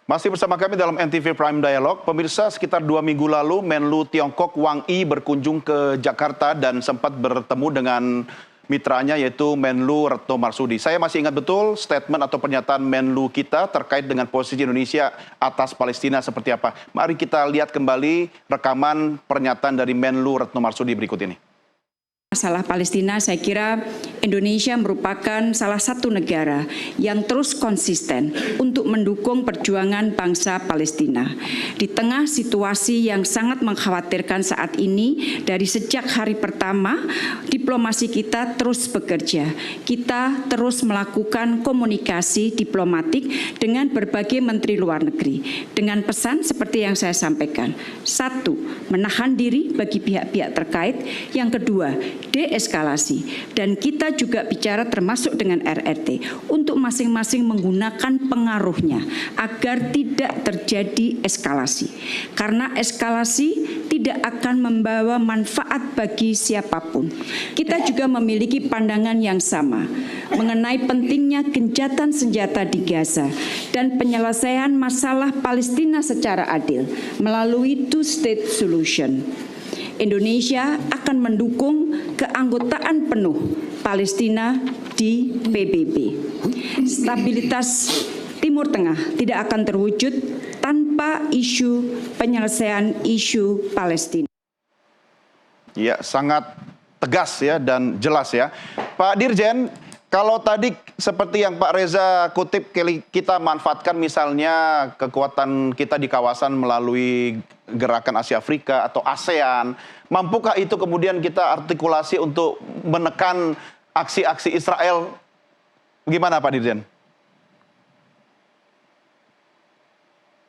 Masih bersama kami dalam NTV Prime Dialog. Pemirsa, sekitar 2 minggu lalu Menlu Tiongkok Wang Yi berkunjung ke Jakarta dan sempat bertemu dengan mitranya yaitu Menlu Retno Marsudi. Saya masih ingat betul statement atau pernyataan Menlu kita terkait dengan posisi Indonesia atas Palestina seperti apa. Mari kita lihat kembali rekaman pernyataan dari Menlu Retno Marsudi berikut ini. Masalah Palestina, saya kira Indonesia merupakan salah satu negara yang terus konsisten untuk mendukung perjuangan bangsa Palestina. Di tengah situasi yang sangat mengkhawatirkan saat ini, dari sejak hari pertama, diplomasi kita terus bekerja. Kita terus melakukan komunikasi diplomatik dengan berbagai menteri luar negeri. Dengan pesan seperti yang saya sampaikan. 1. Menahan diri bagi pihak-pihak terkait. Yang kedua, deeskalasi, dan kita juga bicara termasuk dengan RRT untuk masing-masing menggunakan pengaruhnya agar tidak terjadi eskalasi, karena eskalasi tidak akan membawa manfaat bagi siapapun. Kita juga memiliki pandangan yang sama mengenai pentingnya gencatan senjata di Gaza dan penyelesaian masalah Palestina secara adil melalui two-state solution. Indonesia akan mendukung keanggotaan penuh Palestina di PBB. Stabilitas Timur Tengah tidak akan terwujud tanpa isu penyelesaian isu Palestina. Ya, sangat tegas ya dan jelas ya. Pak Dirjen, kalau tadi seperti yang Pak Reza kutip, kita manfaatkan misalnya kekuatan kita di kawasan melalui gerakan Asia Afrika atau ASEAN, mampukah itu kemudian kita artikulasi untuk menekan aksi-aksi Israel? Bagaimana Pak Dirjen?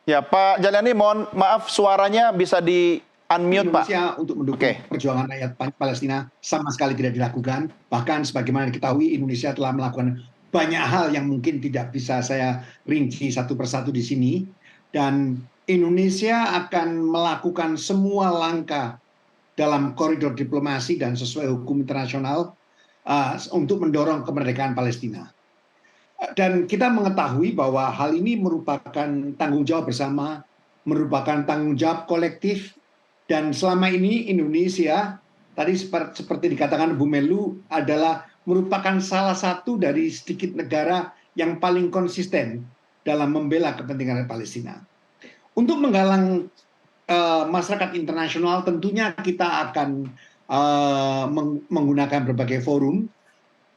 Ya Pak Jailani, mohon maaf suaranya bisa di unmute Pak. Indonesia untuk mendukung perjuangan rakyat Palestina sama sekali tidak dilakukan. Bahkan sebagaimana diketahui Indonesia telah melakukan banyak hal yang mungkin tidak bisa saya rinci satu persatu di sini. Dan Indonesia akan melakukan semua langkah dalam koridor diplomasi dan sesuai hukum internasional untuk mendorong kemerdekaan Palestina. Dan kita mengetahui bahwa hal ini merupakan tanggung jawab bersama, merupakan tanggung jawab kolektif. Dan selama ini Indonesia, tadi seperti dikatakan Bu Menlu, adalah merupakan salah satu dari sedikit negara yang paling konsisten dalam membela kepentingan Palestina. Untuk menggalang masyarakat internasional, tentunya kita akan menggunakan berbagai forum.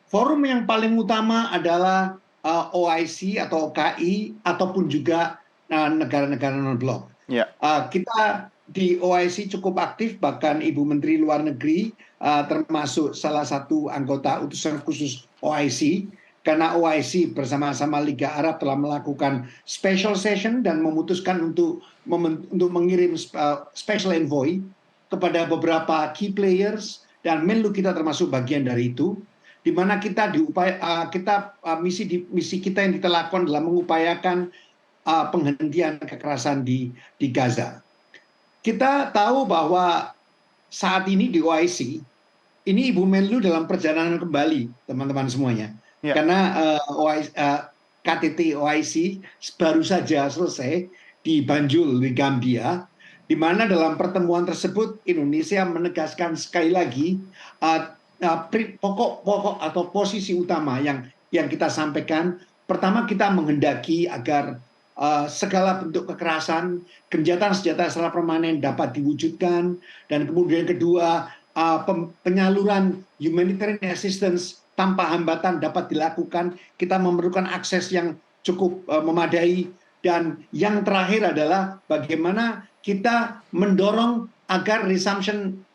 Forum yang paling utama adalah OIC atau OKI, ataupun juga negara-negara non-blok. Yeah. Kita di OIC cukup aktif, bahkan Ibu Menteri Luar Negeri termasuk salah satu anggota utusan khusus OIC, karena OIC bersama-sama Liga Arab telah melakukan special session dan memutuskan untuk mengirim special envoy kepada beberapa key players, dan Menlu kita termasuk bagian dari itu, di mana misi kita yang kita lakukan adalah mengupayakan penghentian kekerasan di Gaza. Kita tahu bahwa saat ini di OIC, ini Ibu Menlu dalam perjalanan kembali, teman-teman semuanya. Yeah. Karena KTT OIC baru saja selesai di Banjul, di Gambia, di mana dalam pertemuan tersebut Indonesia menegaskan sekali lagi pokok atau posisi utama yang kita sampaikan. Pertama, kita menghendaki agar segala bentuk kekerasan, gencatan senjata secara permanen dapat diwujudkan, dan kemudian kedua, penyaluran humanitarian assistance tanpa hambatan dapat dilakukan. Kita memerlukan akses yang cukup memadai, dan yang terakhir adalah bagaimana kita mendorong agar resumption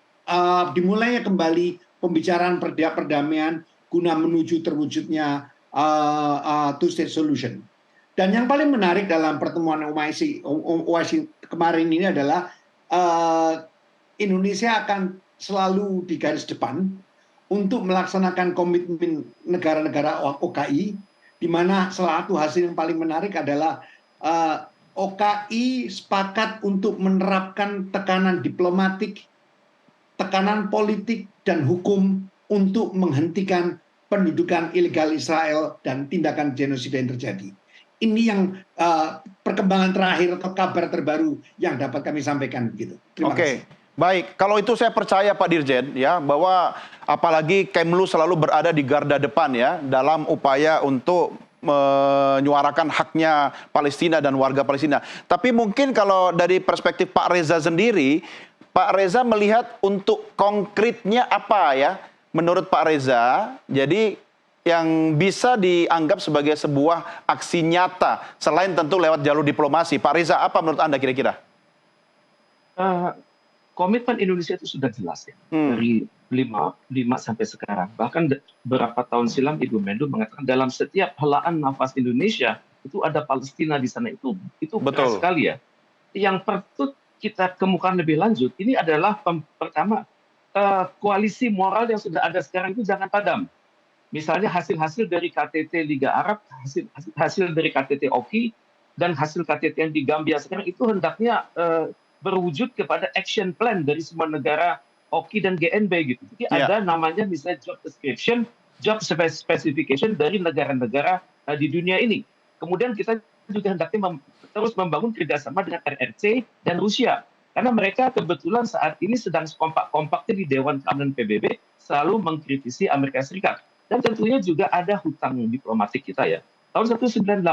dimulainya kembali pembicaraan perdamaian guna menuju terwujudnya two-state solution. Dan yang paling menarik dalam pertemuan OIC kemarin ini adalah Indonesia akan selalu di garis depan untuk melaksanakan komitmen negara-negara OKI, di mana salah satu hasil yang paling menarik adalah OKI sepakat untuk menerapkan tekanan diplomatik, tekanan politik, dan hukum untuk menghentikan pendudukan ilegal Israel dan tindakan genosida yang terjadi. Ini yang perkembangan terakhir atau kabar terbaru yang dapat kami sampaikan begitu. Terima kasih. Baik. Kalau itu saya percaya Pak Dirjen ya, bahwa apalagi Kemlu selalu berada di garda depan ya dalam upaya untuk menyuarakan haknya Palestina dan warga Palestina. Tapi mungkin kalau dari perspektif Pak Reza sendiri, Pak Reza melihat untuk konkretnya apa ya menurut Pak Reza? Jadi yang bisa dianggap sebagai sebuah aksi nyata selain tentu lewat jalur diplomasi. Pak Reza, apa menurut Anda kira-kira? Komitmen Indonesia itu sudah jelas ya, dari 5 sampai sekarang. Bahkan beberapa tahun silam Ibu Menlu mengatakan dalam setiap helaan nafas Indonesia itu ada Palestina di sana. Itu betul sekali ya. Yang perlu kita kemukakan lebih lanjut, ini adalah pertama, koalisi moral yang sudah ada sekarang itu jangan padam. Misalnya hasil-hasil dari KTT Liga Arab, hasil dari KTT OKI, dan hasil KTT yang di Gambia sekarang itu hendaknya berwujud kepada action plan dari semua negara OKI dan GNB gitu. Jadi ada namanya misalnya job description, job specification dari negara-negara di dunia ini. Kemudian kita juga hendaknya terus membangun kerjasama dengan RRC dan Rusia. Karena mereka kebetulan saat ini sedang kompak-kompaknya di Dewan Keamanan PBB selalu mengkritisi Amerika Serikat. Dan tentunya juga ada hutang diplomatik kita ya. Tahun 1985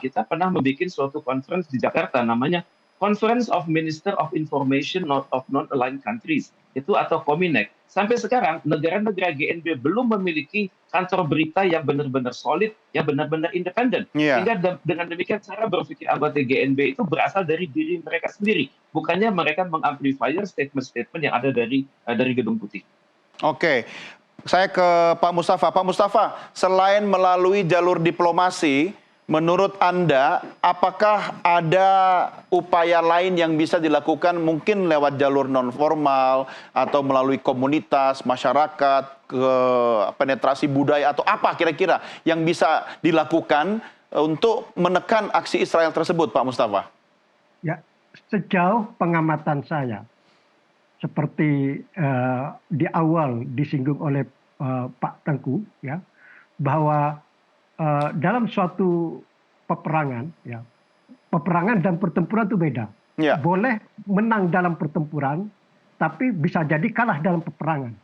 kita pernah membuat suatu conference di Jakarta namanya Conference of Minister of Information of Non-Aligned Countries, itu atau COMINEC. Sampai sekarang negara-negara GNB belum memiliki kantor berita yang benar-benar solid, yang benar-benar independen. Sehingga dengan demikian cara berpikir anggota GNB itu berasal dari diri mereka sendiri, bukannya mereka mengamplifier statement-statement yang ada dari Gedung Putih. Oke. Saya ke Pak Mustafa. Pak Mustafa, selain melalui jalur diplomasi, menurut Anda, apakah ada upaya lain yang bisa dilakukan mungkin lewat jalur non-formal atau melalui komunitas, masyarakat, ke penetrasi budaya atau apa kira-kira yang bisa dilakukan untuk menekan aksi Israel tersebut, Pak Mustafa? Ya, sejauh pengamatan saya, seperti di awal disinggung oleh Pak Tengku, ya, bahwa dalam suatu peperangan, ya, peperangan dan pertempuran itu beda. Boleh menang dalam pertempuran, tapi bisa jadi kalah dalam peperangan.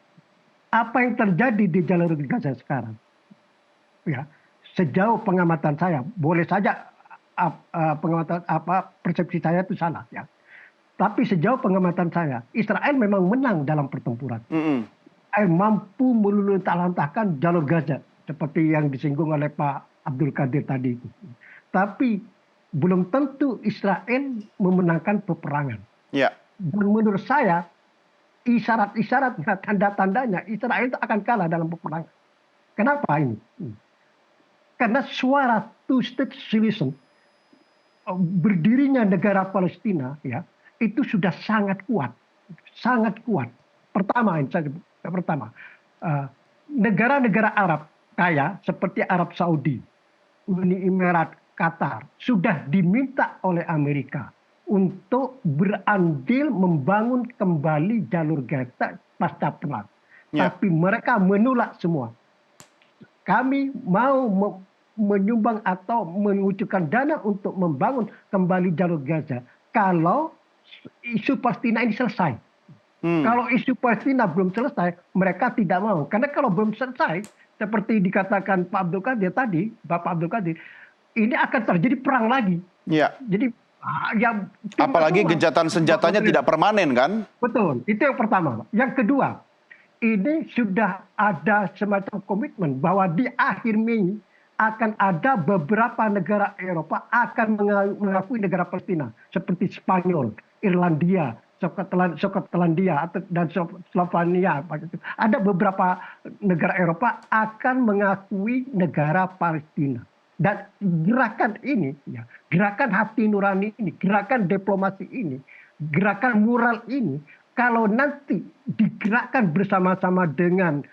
Apa yang terjadi di jalur Gaza sekarang? Ya, sejauh pengamatan saya, boleh saja pengamatan persepsi saya itu salah, ya. Tapi sejauh pengamatan saya, Israel memang menang dalam pertempuran. Israel mampu meluluhlantahkan jalur Gaza, seperti yang disinggung oleh Pak Abdul Qadir tadi itu. Tapi belum tentu Israel memenangkan peperangan. Dan menurut saya, isyarat-isyaratnya, tanda-tandanya Israel itu akan kalah dalam peperangan. Kenapa ini? Karena suara two-state solution, berdirinya negara Palestina, ya, itu sudah sangat kuat, sangat kuat. Pertama, negara-negara Arab kaya seperti Arab Saudi, Uni Emirat, Qatar sudah diminta oleh Amerika untuk berandil membangun kembali jalur Gaza pasca perang. Tapi mereka menolak semua. Kami mau menyumbang atau mengucurkan dana untuk membangun kembali jalur Gaza kalau isu Palestina ini selesai. Kalau isu Palestina belum selesai, mereka tidak mau. Karena kalau belum selesai, seperti dikatakan Pak Abdul Qadir tadi, Bapak Abdul Qadir, ini akan terjadi perang lagi. Jadi yang apalagi gencatan senjatanya tidak permanen kan? Betul, itu yang pertama. Yang kedua, ini sudah ada semacam komitmen bahwa di akhir Mei akan ada beberapa negara Eropa akan mengakui negara Palestina, seperti Spanyol, Irlandia, Skotlandia dan Slovenia. Ada beberapa negara Eropa akan mengakui negara Palestina. Dan gerakan ini, ya, gerakan hati nurani ini, gerakan diplomasi ini, gerakan moral ini, kalau nanti digerakkan bersama-sama dengan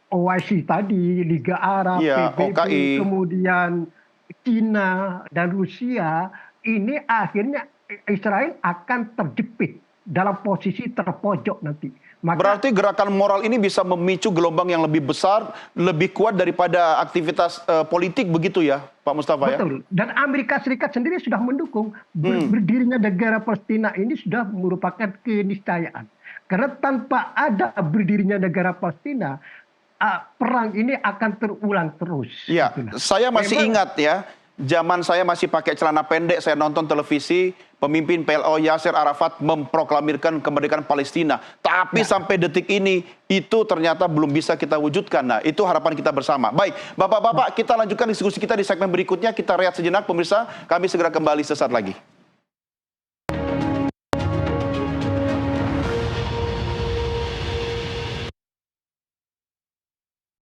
OIC tadi, Liga Arab, PBB, OKI, kemudian China dan Rusia, ini akhirnya Israel akan terjepit dalam posisi terpojok nanti. Berarti gerakan moral ini bisa memicu gelombang yang lebih besar, lebih kuat daripada aktivitas politik begitu ya, Pak Mustafa ya? Betul. Dan Amerika Serikat sendiri sudah mendukung berdirinya negara Palestina ini sudah merupakan keniscayaan. Karena tanpa ada berdirinya negara Palestina, perang ini akan terulang terus. Iya, Itulah. saya masih Memang- ingat ya, zaman saya masih pakai celana pendek, saya nonton televisi, pemimpin PLO Yasser Arafat memproklamirkan kemerdekaan Palestina. Tapi sampai detik ini, itu ternyata belum bisa kita wujudkan. Nah, itu harapan kita bersama. Baik, Bapak-Bapak, kita lanjutkan diskusi kita di segmen berikutnya. Kita rehat sejenak, pemirsa. Kami segera kembali sesaat lagi.